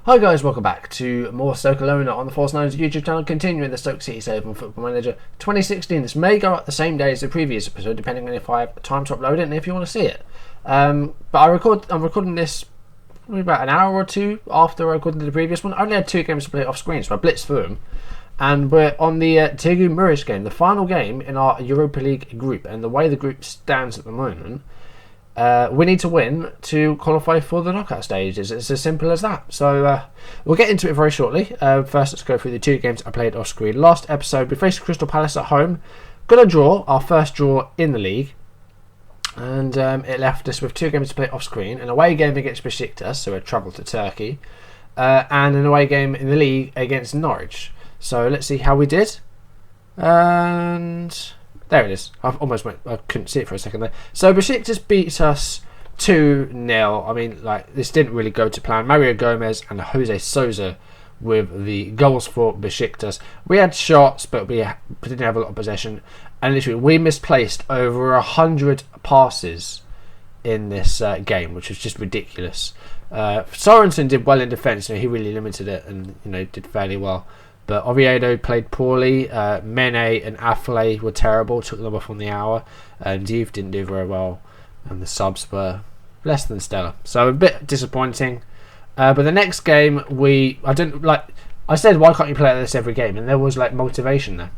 Hi guys, welcome back to more Stokelona on the Force 9's YouTube channel, continuing the Stoke City save on Football Manager 2016. This may go up the same day as the previous episode, depending on if I have time to upload it and if you want to see it. But I'm recording this probably about an hour or two after I recorded the previous one. I only had 2 games to play off screen, so I blitzed through them. And we're on the Târgu Mureș game, the final game in our Europa League group. And the way the group stands at the moment, we need to win to qualify for the knockout stages. It's as simple as that. So we'll get into it very shortly. First, let's go through the 2 games I played off screen. Last episode, we faced Crystal Palace at home. Got a draw, our first draw in the league. And it left us with 2 games to play off screen. An away game against Besiktas, so a travel to Turkey. And an away game in the league against Norwich. So let's see how we did. And there it is. I couldn't see it for a second there. So Besiktas beat us 2-0. I mean, this didn't really go to plan. Mario Gomez and Jose Sousa with the goals for Besiktas. We had shots, but we didn't have a lot of possession. And literally, we misplaced over 100 passes in this game, which was just ridiculous. Sorensen did well in defence. He really limited it and did fairly well. But Oviedo played poorly. Mene and Affley were terrible, took them off on the hour. And Diouf didn't do very well. And the subs were less than stellar. So a bit disappointing. But the next game, I said, why can't you play like this every game? And there was motivation there.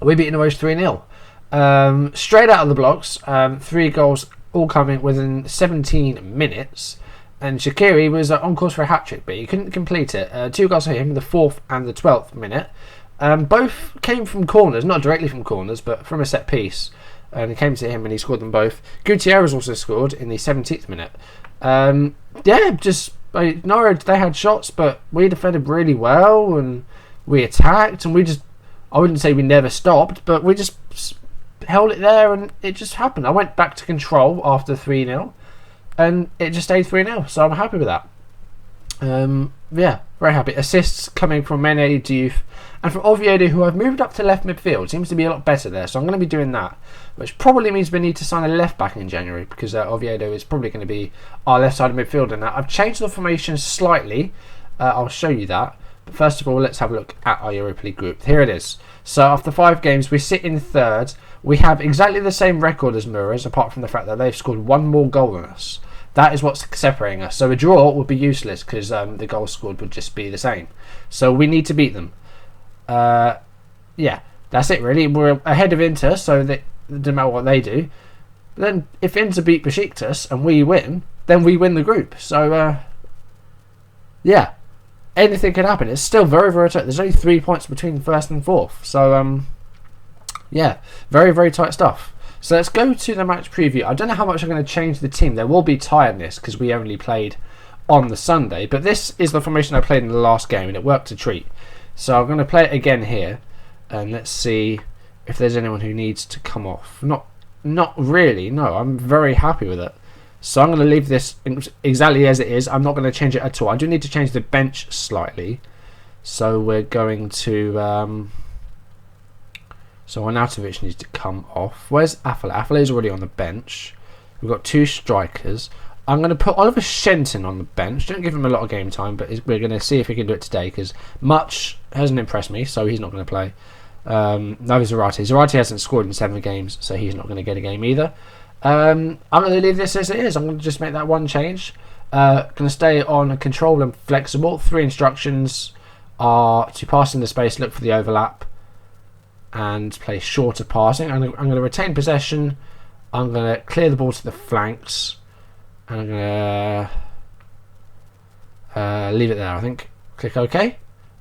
We beat Norwich 3-0. Straight out of the blocks. 3 goals all coming within 17 minutes. And Shaqiri was on course for a hat-trick, but he couldn't complete it. 2 goals for him in the 4th and the 12th minute. Both came from corners, not directly from corners, but from a set piece. And it came to him and he scored them both. Gutierrez also scored in the 17th minute. Norwich, they had shots, but we defended really well and we attacked. And I wouldn't say we never stopped, but we just held it there and it just happened. I went back to control after 3-0. And it just stayed 3-0, so I'm happy with that. Very happy. Assists coming from Mene, Diouf, and from Oviedo, who I've moved up to left midfield. Seems to be a lot better there, so I'm going to be doing that. Which probably means we need to sign a left back in January, because Oviedo is probably going to be our left side of midfielder now. I've changed the formation slightly. I'll show you that. But first of all, let's have a look at our Europa League group. Here it is. So after 5 games, we sit in 3rd. We have exactly the same record as Mureș, apart from the fact that they've scored 1 more goal than us. That is what's separating us. So a draw would be useless because the goals scored would just be the same. So we need to beat them. That's it really. We're ahead of Inter, so it doesn't matter what they do. But then if Inter beat Besiktas and we win, then we win the group. So anything can happen. It's still very, very tight. There's only 3 points between 1st and 4th. So very, very tight stuff. So let's go to the match preview. I don't know how much I'm going to change the team. There will be tiredness because we only played on the Sunday. But this is the formation I played in the last game and it worked a treat. So I'm going to play it again here. And let's see if there's anyone who needs to come off. Not really, no. I'm very happy with it. So I'm going to leave this exactly as it is. I'm not going to change it at all. I do need to change the bench slightly. So we're going to... So Arnautovic needs to come off. Where's Affley? Affley's already on the bench. We've got 2 strikers. I'm going to put Oliver Shenton on the bench. Don't give him a lot of game time, but we're going to see if he can do it today because Much hasn't impressed me, so he's not going to play. Neither Zarate. Zarate hasn't scored in 7 games, so he's not going to get a game either. I'm going to leave this as it is. I'm going to just make that one change. Going to stay on control and flexible. 3 instructions are to pass in the space, look for the overlap, and play shorter passing. I'm going to retain possession. I'm going to clear the ball to the flanks. And I'm going to leave it there, I think. Click OK.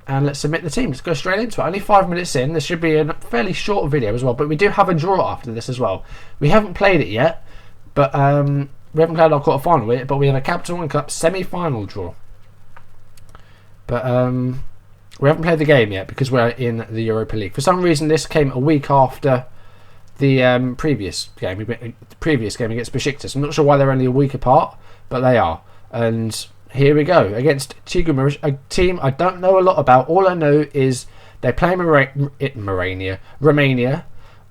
And let's submit the team. Let's go straight into it. Only 5 minutes in. This should be a fairly short video as well. But we do have a draw after this as well. We haven't played it yet. But we haven't played our quarter-final with it. But we have a Capital One Cup semi-final draw. But... we haven't played the game yet because we're in the Europa League. For some reason, this came a week after the previous game against Besiktas. I'm not sure why they're only a week apart, but they are. And here we go against Târgu Mureș, a team I don't know a lot about. All I know is they play Romania.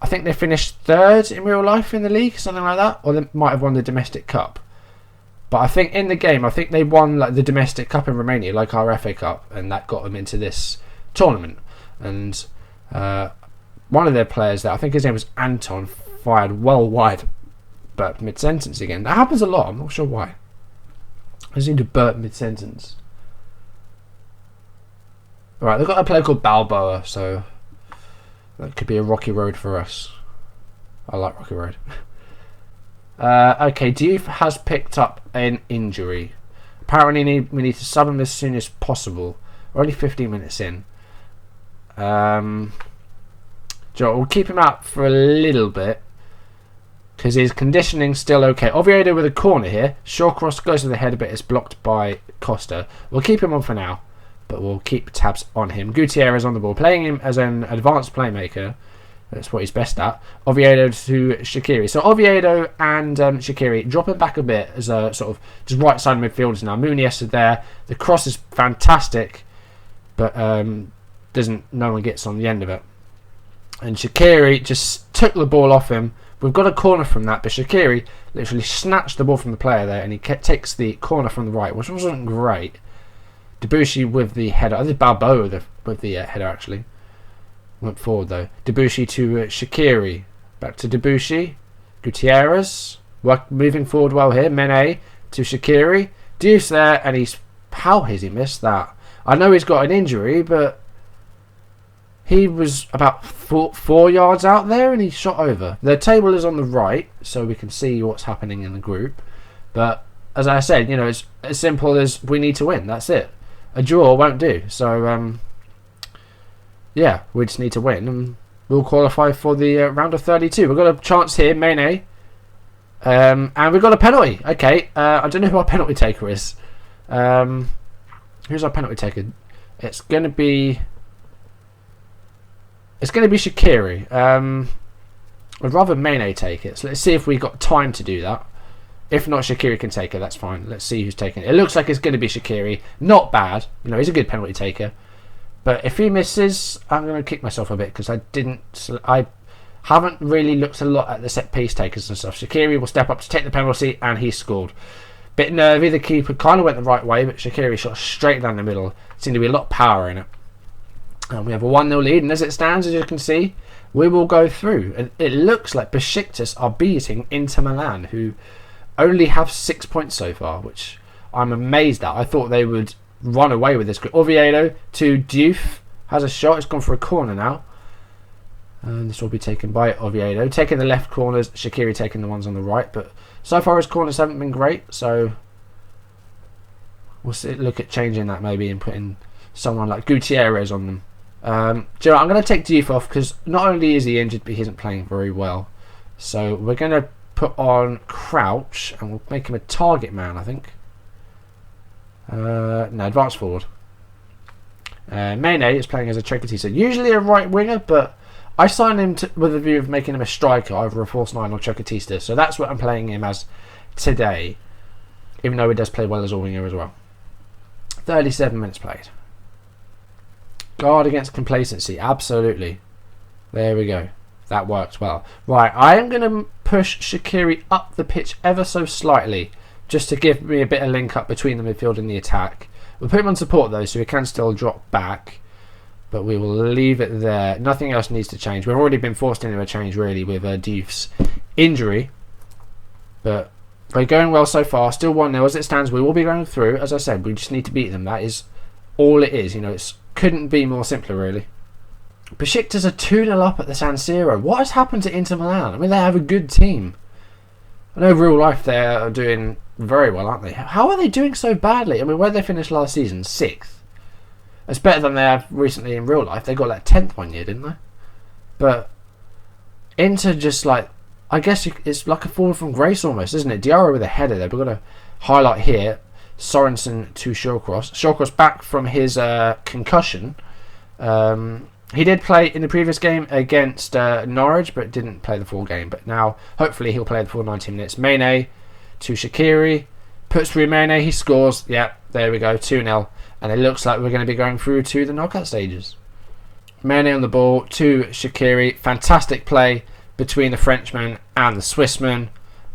I think they finished 3rd in real life in the league, something like that, or they might have won the domestic cup. But I think in the game, I think they won like the domestic cup in Romania, like our FA Cup, and that got them into this tournament. And one of their players there, I think his name was Anton, fired well wide, but mid-sentence again. That happens a lot. I'm not sure why. I just need to burp mid-sentence. Alright, they've got a player called Balboa, so that could be a rocky road for us. I like rocky road. Okay, Diouf has picked up an injury. Apparently we need to sub him as soon as possible. We're only 15 minutes in. We'll keep him out for a little bit because his conditioning's still okay. Oviedo with a corner here. Shawcross goes to the head a bit. It's blocked by Costa. We'll keep him on for now, but we'll keep tabs on him. Gutierrez on the ball, playing him as an advanced playmaker. That's what he's best at. Oviedo to Shaqiri. So Oviedo and Shaqiri dropping back a bit as a sort of just right side midfielders now. Munies is there. The cross is fantastic, but no one gets on the end of it. And Shaqiri just took the ball off him. We've got a corner from that, but Shaqiri literally snatched the ball from the player there, and he takes the corner from the right, which wasn't great. Debussy with the header. I think Balboa with the header actually. Went forward though. Debussy to Shaqiri. Back to Debussy. Gutierrez. Moving forward well here. Mene to Shaqiri. Diouf's there, and how has he missed that? I know he's got an injury, but he was about 4 yards out there and he shot over. The table is on the right, so we can see what's happening in the group. But as I said, it's as simple as we need to win. That's it. A draw won't do. So, yeah, we just need to win and we'll qualify for the round of 32. We've got a chance here, Mene. And we've got a penalty. Okay, I don't know who our penalty taker is. Who's our penalty taker? It's going to be Shaqiri. I'd rather Mene take it. So let's see if we've got time to do that. If not, Shaqiri can take it. That's fine. Let's see who's taking it. It looks like it's going to be Shaqiri. Not bad. He's a good penalty taker. But if he misses, I'm going to kick myself a bit because I haven't really looked a lot at the set piece takers and stuff. Shaqiri will step up to take the penalty, and he scored. Bit nervy. The keeper kind of went the right way, but Shaqiri shot straight down the middle. Seemed to be a lot of power in it. And we have a 1-0 lead, and as it stands, as you can see, we will go through. And it looks like Besiktas are beating Inter Milan, who only have 6 points so far, which I'm amazed at. I thought they would run away with this. Oviedo to Diouf. Has a shot. It's gone for a corner now. And this will be taken by Oviedo. Taking the left corners. Shaqiri taking the ones on the right. But so far his corners haven't been great. So we'll look at changing that maybe and putting someone like Gutierrez on them. I'm going to take Diouf off because not only is he injured, but he isn't playing very well. So we're going to put on Crouch and we'll make him a target man, I think. No, advance forward. Mene is playing as a Chocolatista. Usually a right winger, but I signed him with a view of making him a striker, either a false 9 or Chocolatista. So that's what I'm playing him as today, even though he does play well as a winger as well. 37 minutes played. Guard against complacency, absolutely. There we go. That worked well. Right, I am going to push Shaqiri up the pitch ever so slightly, just to give me a bit of link up between the midfield and the attack. We'll put him on support though, so he can still drop back, but we will leave it there. Nothing else needs to change. We've already been forced into a change really with Diouf's injury, but they're going well so far. Still 1-0 as it stands. We will be going through. As I said, we just need to beat them. That is all it is. It couldn't be more simpler really. Besiktas are 2-0 up at the San Siro. What has happened to Inter Milan? I mean, they have a good team. I know real life they are doing very well, aren't they? How are they doing so badly? I mean, where did they finish last season? 6th. It's better than they have recently in real life. They got like 10th one year, didn't they? But Inter just like, I guess it's like a fall from grace almost, isn't it? Diarra with a header there. We've got to highlight here Sorensen to Shawcross. Shawcross back from his concussion. He did play in the previous game against Norwich, but didn't play the full game. But now, hopefully, he'll play the full 90 minutes. Mene to Shaqiri. Puts through Mene. He scores. Yeah, there we go. 2-0. And it looks like we're going to be going through to the knockout stages. Mene on the ball to Shaqiri. Fantastic play between the Frenchman and the Swissman.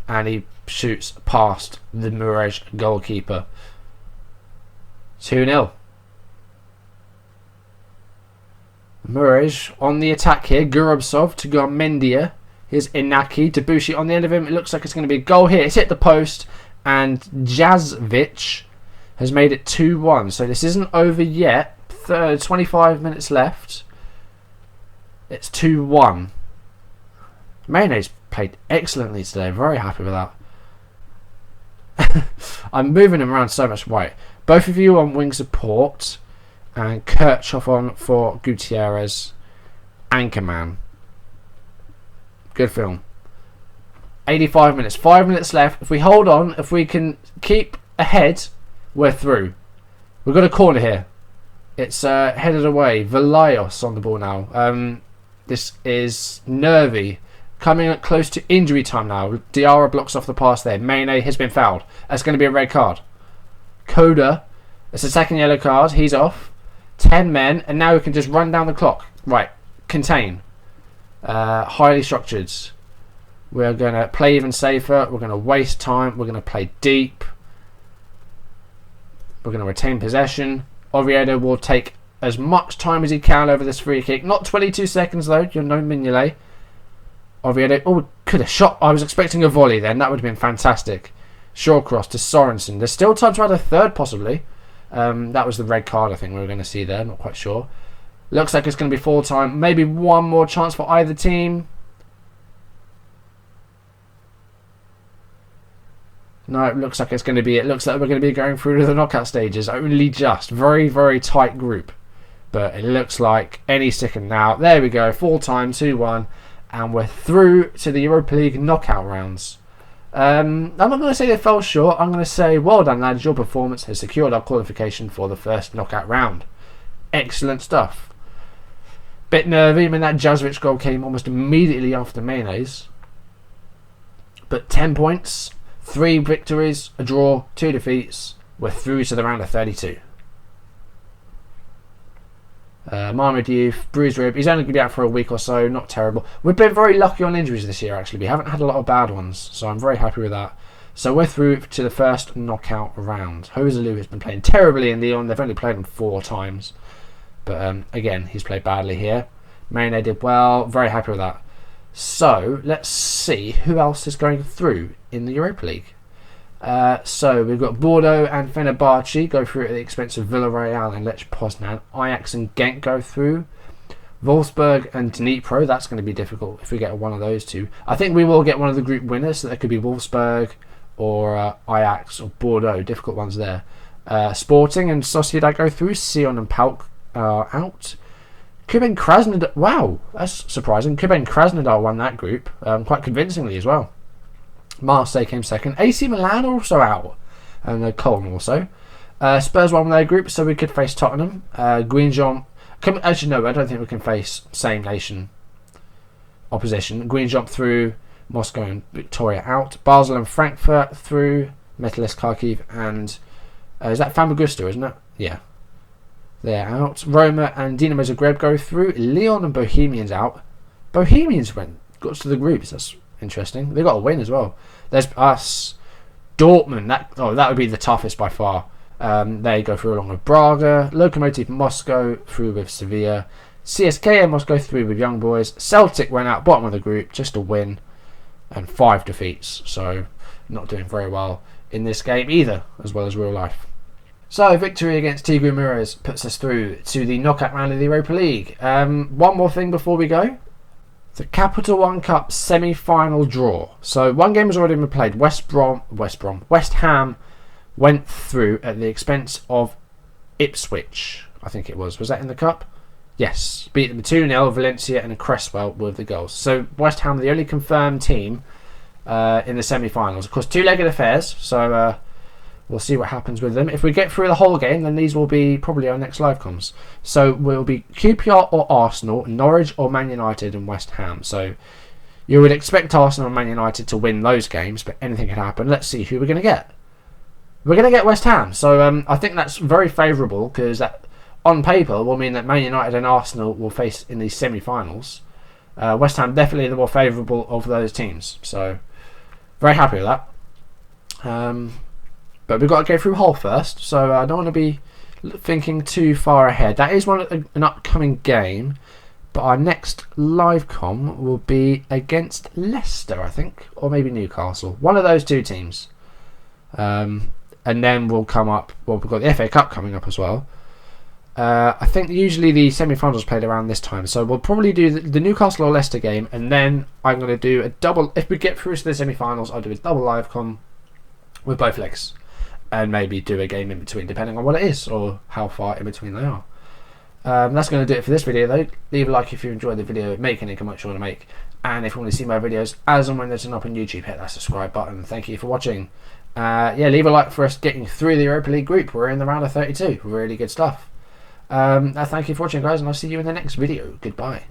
And he shoots past the Mureș goalkeeper. 2-0. Mureș on the attack here. Gurubsov to Garmendia. Here's Inaki. Debussy on the end of him. It looks like it's going to be a goal here. It's hit the post. And Jazvic has made it 2-1. So this isn't over yet. 25 minutes left. It's 2-1. Mayonnaise played excellently today. Very happy with that. I'm moving him around so much. Right. Both of you on wing support. And Kirchhoff on for Gutierrez. Anchorman. Good film. 85 minutes. 5 minutes left. If we hold on, if we can keep ahead, we're through. We've got a corner here. It's headed away. Velayos on the ball now. This is nervy. Coming up close to injury time now. Diarra blocks off the pass there. Mane has been fouled. That's going to be a red card. Coda. It's a second yellow card. He's off. 10 men. And now we can just run down the clock. Right. Contain. Highly structured. We're going to play even safer. We're going to waste time. We're going to play deep. We're going to retain possession. Oviedo will take as much time as he can over this free kick. Not 22 seconds though. You're no Mignolet. Oviedo. Oh, could have shot. I was expecting a volley then. That would have been fantastic. Shawcross to Sorensen. There's still time to add a third possibly. That was the red card I think we were going to see there. Not quite sure. Looks like it's going to be full time. Maybe one more chance for either team. No, it looks like it's going to be. It looks like we're going to be going through to the knockout stages. Only just. Very, very tight group. But it looks like any second now. There we go. Full time, 2-1. And we're through to the Europa League knockout rounds. I'm not going to say they fell short. I'm going to say, well done, lads. Your performance has secured our qualification for the first knockout round. Excellent stuff. Bit nervy. I mean, that Jazvic goal came almost immediately after Mayonnaise. But 10 points. 3 victories, a draw, 2 defeats. We're through to the round of 32. Mahmoud Youth, bruised rib. He's only going to be out for a week or so. Not terrible. We've been very lucky on injuries this year, actually. We haven't had a lot of bad ones, so I'm very happy with that. So we're through to the first knockout round. Joselu has been playing terribly in Lyon. They've only played him 4 times. But again, he's played badly here. Mayne did well. Very happy with that. So let's see who else is going through in the Europa League. So we've got Bordeaux and Fenerbahce go through at the expense of Villarreal and Lech Poznan. Ajax and Genk go through. Wolfsburg and Dnipro, that's going to be difficult if we get one of those two. I think we will get one of the group winners, so that could be Wolfsburg or Ajax or Bordeaux. Difficult ones there. Sporting and Sociedad go through. Sion and Pauk are out. Kuban Krasnodar, wow, that's surprising. Kuban Krasnodar won that group quite convincingly as well. Marseille came second. AC Milan are also out. And Cologne also. Spurs won their group, so we could face Tottenham. Guingamp. As you know, I don't think we can face same nation opposition. Guingamp through. Moscow and Victoria out. Basel and Frankfurt through. Metalist Kharkiv and... is that Famagusta, isn't it? Yeah. They're out. Roma and Dinamo Zagreb go through. Lyon and Bohemians out. Bohemians got to the groups. That's interesting. They got a win as well. There's us. Dortmund. That would be the toughest by far. They go through along with Braga. Lokomotiv Moscow through with Sevilla. CSKA Moscow through with Young Boys. Celtic went out bottom of the group. Just a win. And 5 defeats. So not doing very well in this game either, as well as real life. So, victory against Târgu Mureș puts us through to the knockout round of the Europa League. One more thing before we go. The Capital One Cup semi-final draw. So, one game has already been played. West Ham went through at the expense of Ipswich. I think it was. Was that in the cup? Yes. Beat them 2-0. Valencia and Cresswell with the goals. So, West Ham, the only confirmed team in the semi-finals. Of course, 2-legged affairs. So, we'll see what happens with them. If we get through the whole game, then these will be probably our next live comms. So we'll be QPR or Arsenal, Norwich or Man United and West Ham. So you would expect Arsenal and Man United to win those games, but anything can happen. Let's see who we're going to get. We're going to get West Ham. So I think that's very favourable because that, on paper, will mean that Man United and Arsenal will face in these semi-finals. West Ham definitely the more favourable of those teams. So very happy with that. But we've got to go through Hull first, so I don't want to be thinking too far ahead. That is an upcoming game, but our next live com will be against Leicester, I think, or maybe Newcastle. One of those two teams. And then we'll come up. Well, we've got the FA Cup coming up as well. I think usually the semi-finals played around this time, so we'll probably do the Newcastle or Leicester game, and then I'm going to do a double. If we get through to the semi-finals, I'll do a double live com with both legs, and maybe do a game in between, depending on what it is or how far in between they are. That's going to do it for this video, though. Leave a like if you enjoyed the video, make any comments you want to make, and if you want to see more videos as and when they're up on YouTube, hit that subscribe button. Thank you for watching. Leave a like for us getting through the Europa League group. We're in the round of 32. Really good stuff. Thank you for watching, guys, and I'll see you in the next video. Goodbye.